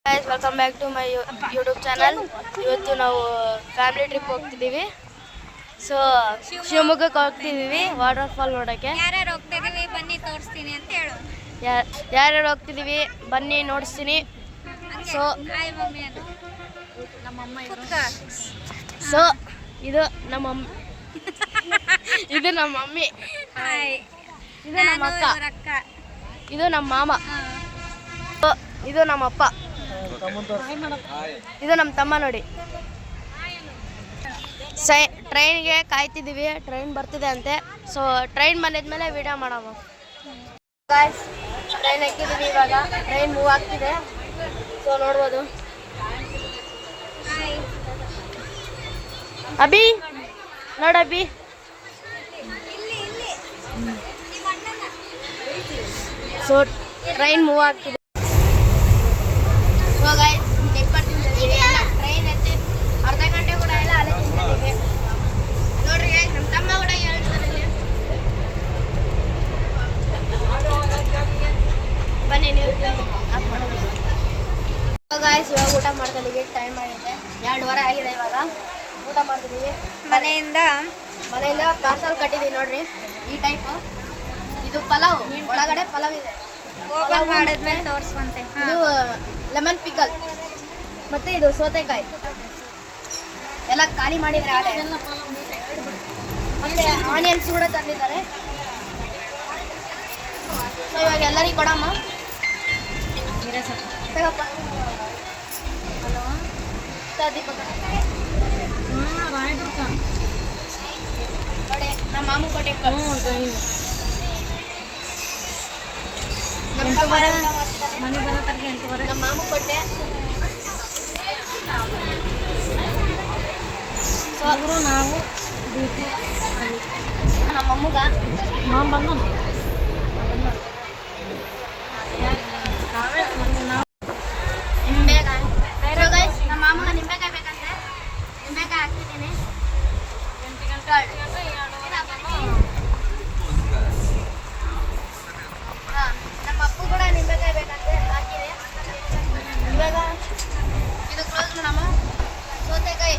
Guys welcome back to my YouTube channel. ಇವತ್ತು ನಾವು family trip ಹೋಗ್ತಿದ್ದೀವಿ. So ಶಿವಮೊಗ್ಗಕ್ಕೆ ಹೋಗ್ತಿದ್ದೀವಿ water fall ನೋಡೋಕ್ಕೆ. ಯಾರ್ಯಾರು ಹೋಗ್ತಿದ್ದೀವಿ ಬನ್ನಿ ತೋರಿಸ್ತೀನಿ ಅಂತ ಹೇಳು. ಯಾರ್ಯಾರು ಹೋಗ್ತಿದ್ದೀವಿ ಬನ್ನಿ ನೋಡಿಸ್ತೀನಿ. ಸೊ ಸೊ ಇದು ನಮ್ಮ ಇದು ನಮ್ಮ ಮಮ್ಮಿ, ಇದು ನಮ್ಮ ಅಕ್ಕ, ಇದು ನಮ್ಮ ಮಾಮ, ಇದು ನಮ್ಮ ಅಪ್ಪ, ಇದು ನಮ್ಮ ತಮ್ಮ. ನೋಡಿ ಟ್ರೈನ್ಗೆ ಕಾಯ್ತಿದ್ದೀವಿ. ಟ್ರೈನ್ ಬರ್ತಿದೆ ಅಂತೆ. ಸೊ ಟ್ರೈನ್ ಬಂದಿದ್ಮೇಲೆ ವಿಡಿಯೋ ಮಾಡೋಣ. ಟ್ರೈನ್ ಎಕ್ಕಿದ್ದೀವಿ. ಇವಾಗ ಟ್ರೈನ್ ಮೂವ್ ಆಗ್ತಿದೆ. ಸೊ ನೋಡ್ಬೋದು. ಅಭಿ ನೋಡ ಅಭಿ. ಸೊ ಟ್ರೈನ್ ಮೂವ್ ಆಗ್ತಿದೆ. ಸೊ ಗೈಸ್ ಟ್ರೈನ್ ಎತ್ತಿ ಅರ್ಧ ಗಂಟೆ ಕೂಡ ಇಲ್ಲ ಅಲ್ಲೇ ತಿಂದಿದ್ದೀವಿ. ನೋಡ್ರಿ ನಮ್ಮ ತಮ್ಮ ಕೂಡ ಹೇಳ್ತಾರೆ ಬನ್ನಿ ನೀವು ಗೈಸ್. ಇವಾಗ ಊಟ ಮಾಡ್ತಿದ್ದೀವಿ. ಟೈಮ್ ಆಗಿದೆ 2:15 ಆಗಿದೆ. ಇವಾಗ ಊಟ ಮಾಡ್ತಿದ್ದೀವಿ. ಮನೆಯಿಂದ ಪಾರ್ಸಲ್ ಕಟ್ಟಿದ್ದೀವಿ. ನೋಡ್ರಿ ಈ ಟೈಪ್. ಇದು ಪಲಾವ್, ಒಳಗಡೆ ಪಲಾವ್ ಇದೆ. ಓಪನ್ ಮಾಡಿದ್ಮೇಲೆ ತೋರಿಸುವಂತೆ. ಇದು ಲೆಮನ್ ಪಿಕಲ್ ಮತ್ತೆ ಇದು ಸೌತೆಕಾಯಿ ಎಲ್ಲ ಖಾಲಿ ಮಾಡಿದ್ರೆ ಮತ್ತೆ ಆನಿಯನ್ಸ್ ಕೂಡ ತಂದಿದ್ದಾರೆ. ಸೊ ಇವಾಗ ಎಲ್ಲರಿಗೂ ಕೊಡಮ್ಮ. ತಗಪ್ಪ. ಹಲೋ ದೀಪಕ ನೋಡಿ ನಮ್ಮ ಮಾಮು ಕೊಟ್ಟೆ. ನಮ್ಮ ಮಾಮು ಕೊಟ್ಟೆ. ಸೊ ನಾವು ನಮ್ಮ ಅಮ್ಮಗ ನಿಂಬೆಕಾಯಿ. ನಮ್ಮ ಮಾಮಗ ನಿಂಬೆಕಾಯಿ ಬೇಕಂತೆ. ನಿಂಬೆಕಾಯಿ ಹಾಕ್ತಿದ್ದೀನಿ. ನಮ್ಮ ಅಪ್ಪು ಕೂಡ ನಿಂಬೆಕಾಯಿ ಬೇಕಂತೆ. ಹಾಕಿದೆ. ಇವಾಗ ಇದು ಕ್ಲೋಸ್ ಮಾಡಮ್ಮ. ಸೌತೆಕಾಯಿ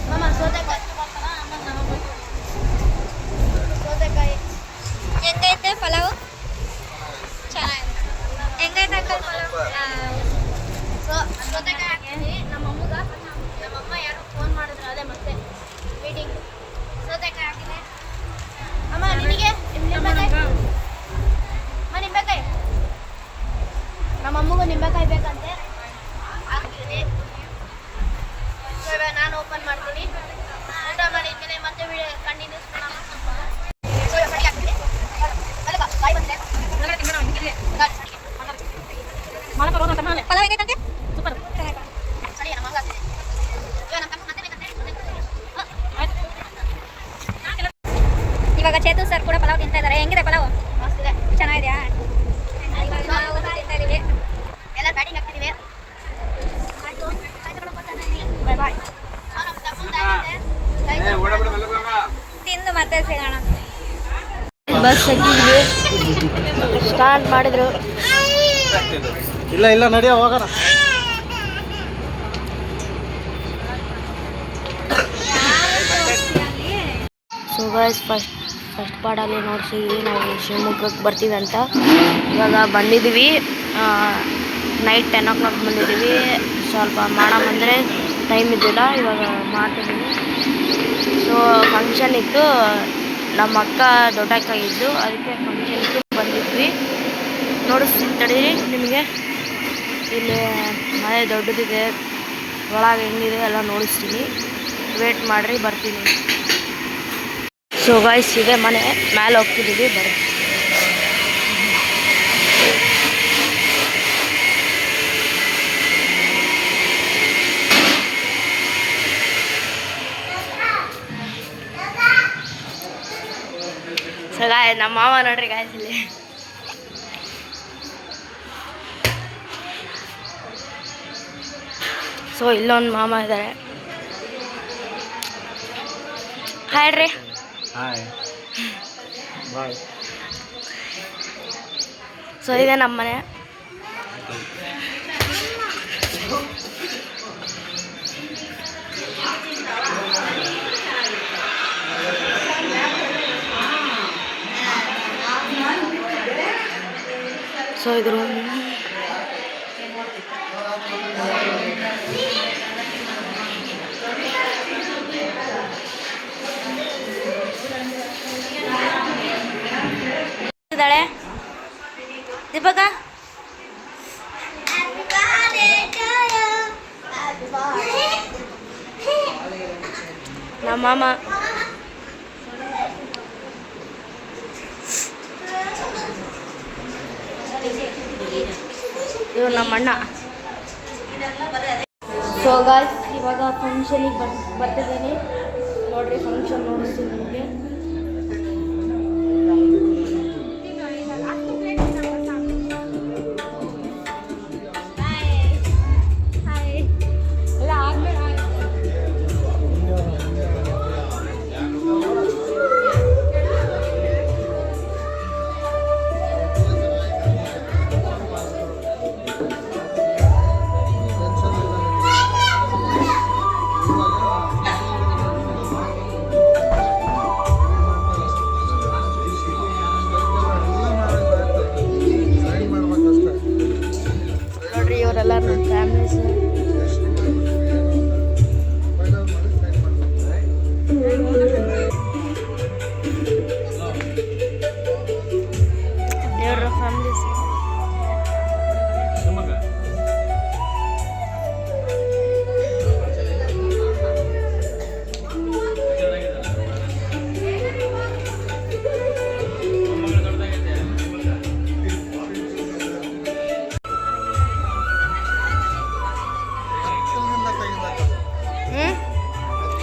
ಮಾಮ, ಸೌತೆಕಾಯಿ ಹೆಂಗೈತೆ ಪಲಾವು? ಚೆನ್ನಾಗಿದೆ. ಹೆಂಗೈತೆ ಅಂಕಲ್ ಪಲಾವು? ಸೊ ಸೌತೆಕಾಯಿ ಹಾಕ್ತೀನಿ ನಮ್ಮ ಅಮ್ಮಗ. ನಮ್ಮಮ್ಮ ಯಾರು ಫೋನ್ ಮಾಡಿದ್ರು, ಅದೇ ಮತ್ತೆ ಮೀಟಿಂಗ್. ಸೌತೆಕಾಯಿ ಹಾಕಿದೆ. ಅಮ್ಮ ನಿನಗೆ ನಿಂಬೆಕಾಯಿ. ನಿಂಬೆಕಾಯಿ ನಮ್ಮ ಅಮ್ಮಗೂ ನಿಂಬೆಕಾಯಿ ಬೇಕಂತೆ. ಹಾಕ್ತೀನಿ. ಸೊ ಇವಾಗ ನಾನು ಓಪನ್ ಮಾಡ್ತೀನಿ. ಊಟ ಮಾಡಿದ್ಮೇಲೆ ಮತ್ತೆ ವಿಡಿಯೋ ಕಂಟಿನ್ಯೂಸ್ ಮಾಡೋಣ. ಸೊ ಇವಾಗ ಹಾಕ್ತೀನಿ. ಬಾಯ್ ಬಂದೆ ಪಲಾವ್ ಹೆಂಗೈತೆ? ಸೂಪರ್. ಸರಿ ನಮ್ಮ ಮಗ ಹಾಕ್ತೀನಿ. ಇವಾಗ ನಮ್ಮ ತಮ್ಮ ಮತ್ತೆ ಬೇಕಂತೆ. ಇವಾಗ ಚೇತು ಸರ್ ಕೂಡ ಪಲಾವ್ ತಿಂತಾ ಇದ್ದಾರೆ. ಹೆಂಗಿದೆ ಪಲಾವ್? ಮಸ್ತ್ ಇದೆ. ಚೆನ್ನಾಗಿದೆಯಾ? ಇವಾಗ ನಾವು ತಿಂತಾ ಇದೀವಿ. ಎಲ್ಲ ಬ್ಯಾಟಿಂಗ್ ಹಾಕ್ತಿದ್ದೀವಿ. ಬಾಯ್ ಬಾಯ್. ನಮ್ಮ ತಿಂದು ಮತ್ತೆ ಸಿಗೋಣ. ಬಸ್ ಹಾಕಿದ್ವಿ. ಸ್ಟಾರ್ಟ್ ಮಾಡಿದ್ರು. ಇಲ್ಲ ನಡೆಯ ಹೋಗೋಣ. ಸೊ ಗೈಸ್ ಫಸ್ಟ್ ಪಾರ್ಟಲ್ಲಿ ನೋಡ್ಸಿದ್ವಿ ನಾವು ಶಿವಮೊಗ್ಗಕ್ಕೆ ಬರ್ತೀವಿ ಅಂತ. ಇವಾಗ ಬಂದಿದ್ದೀವಿ. ನೈಟ್ 10 o'clock ಬಂದಿದ್ದೀವಿ. ಸ್ವಲ್ಪ ಮಾಡೋಣ ಟೈಮ್ ಇದ್ದಿಲ್ಲ. ಇವಾಗ ಮಾಡ್ತಿದ್ದೀವಿ. ಸೊ ಫಂಕ್ಷನ್ ಇತ್ತು. ನಮ್ಮ ಅಕ್ಕ ದೊಡ್ಡ ಅಕ್ಕ ಇದ್ದು, ಅದಕ್ಕೆ ಫಂಕ್ಷನ್ಗೆ ಬಂದಿದ್ವಿ. ನೋಡಿಸ್ತೀನಿ ತಡೀರಿ ನಿಮಗೆ. ಇಲ್ಲಿ ಮನೆ ದೊಡ್ಡದಿದೆ, ಒಳಗೆ ಹೆಂಗಿದೆ ಎಲ್ಲ ನೋಡಿಸ್ತೀನಿ. ವೇಟ್ ಮಾಡಿರಿ, ಬರ್ತೀನಿ. ಸೊ ಗೈಸ್ ಇದೆ ಮನೆ. ಮೇಲೆ ಹೋಗ್ತಿದ್ದೀವಿ. ಬರ್ರಿ. ಸೊ ಗಾಯ್ ನಮ್ಮ ಮಾವ ನೋಡ್ರಿ ಗಾಯ್ಸ್ ಇಲ್ಲಿ. ಸೊ ಇಲ್ಲೊಂದು ಮಾಮ ಇದ್ದಾರೆ. ಹಾಯ್ ರೀ. Hi bye. ಸೊ ಇದೆ ನಮ್ಮ ಮನೆ. ಸೊ ಇದು ರೂಮ್. ಇದ್ದಾಳೆ ದೀಪಕ. ನಮ್ಮ ಮಾಮ ಇವ್ರು ನಮ್ಮ ಅಣ್ಣ. ಸೊ ಗಾಯ್ಸ್ ಇವಾಗ ಫಂಕ್ಷನಿಗೆ ಬರ್ತಿದ್ದೀನಿ ನೋಡ್ರಿ. ಫಂಕ್ಷನ್ ನೋಡಿಸ್ತೀನಿ ನಿಮಗೆ. ನೋಡ್ರಿ ಇವರೆಲ್ಲ ನನ್ನ ಫ್ಯಾಮಿಲೀಸ್. ಇವರ ಫ್ಯಾಮಿಲೀಸ್.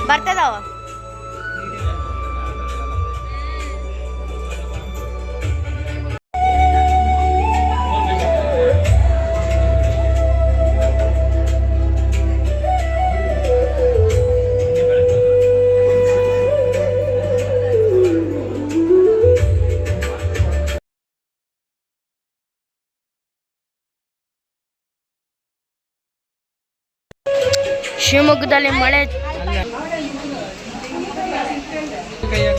ಬರ್ತದವ ಶಿವಮೊಗ್ಗದಲ್ಲಿ ಮಳೆ. ಕೈಯಾಗ